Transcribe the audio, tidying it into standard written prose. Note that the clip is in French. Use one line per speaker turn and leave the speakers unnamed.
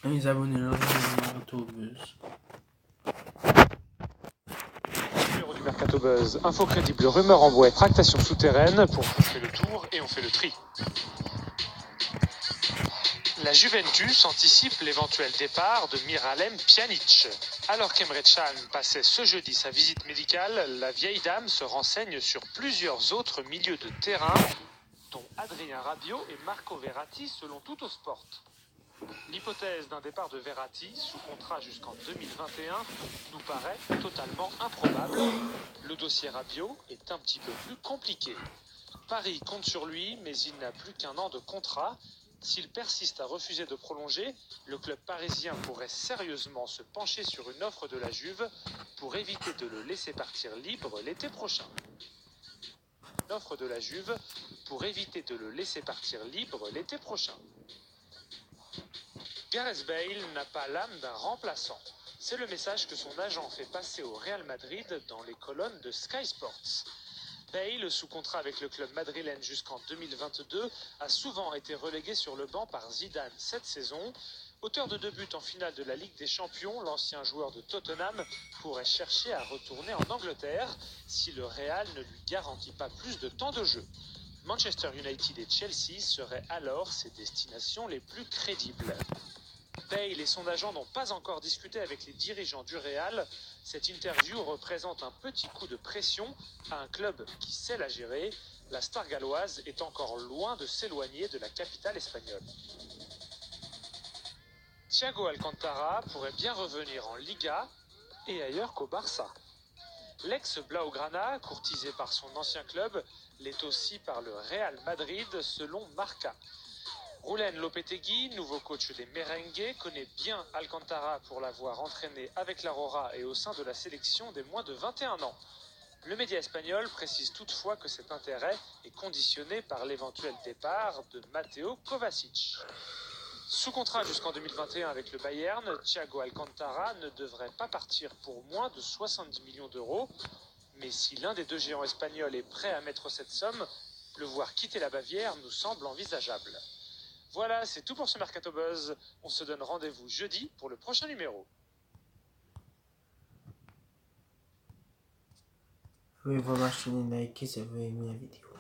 Les abonnés là, Mercato Buzz.
Numéro du Mercato Buzz, info crédible, rumeur en boîte, tractation souterraine. Pour on fait le tour et on fait le tri. La Juventus anticipe l'éventuel départ de Miralem Pjanic. Alors qu'Emre Can passait ce jeudi sa visite médicale, la vieille dame se renseigne sur plusieurs autres milieux de terrain, dont Adrien Rabiot et Marco Verratti selon Tuttosport. L'hypothèse d'un départ de Verratti sous contrat jusqu'en 2021 nous paraît totalement improbable. Le dossier Rabiot est un petit peu plus compliqué. Paris compte sur lui, mais il n'a plus qu'un an de contrat. S'il persiste à refuser de prolonger, le club parisien pourrait sérieusement se pencher sur une offre de la Juve pour éviter de le laisser partir libre l'été prochain. L'offre de la Juve pour éviter de le laisser partir libre l'été prochain. Gareth Bale n'a pas l'âme d'un remplaçant. C'est le message que son agent fait passer au Real Madrid dans les colonnes de Sky Sports. Bale, sous contrat avec le club madrilène jusqu'en 2022, a souvent été relégué sur le banc par Zidane cette saison. Auteur de 2 buts en finale de la Ligue des Champions, l'ancien joueur de Tottenham pourrait chercher à retourner en Angleterre si le Real ne lui garantit pas plus de temps de jeu. Manchester United et Chelsea seraient alors ses destinations les plus crédibles. Bale et son agent n'ont pas encore discuté avec les dirigeants du Real. Cette interview représente un petit coup de pression à un club qui sait la gérer. La star galloise est encore loin de s'éloigner de la capitale espagnole. Thiago Alcantara pourrait bien revenir en Liga et ailleurs qu'au Barça. L'ex-Blaugrana, courtisé par son ancien club, l'est aussi par le Real Madrid selon Marca. Julen Lopetegui, nouveau coach des Merengues, connaît bien Alcantara pour l'avoir entraîné avec l'Aurora et au sein de la sélection des moins de 21 ans. Le média espagnol précise toutefois que cet intérêt est conditionné par l'éventuel départ de Mateo Kovacic. Sous contrat jusqu'en 2021 avec le Bayern, Thiago Alcantara ne devrait pas partir pour moins de 70 millions d'euros. Mais si l'un des deux géants espagnols est prêt à mettre cette somme, le voir quitter la Bavière nous semble envisageable. Voilà, c'est tout pour ce Mercato Buzz. On se donne rendez-vous jeudi pour le prochain numéro.
Vous pouvez voir ma chaîne et liker si vous avez aimé la vidéo.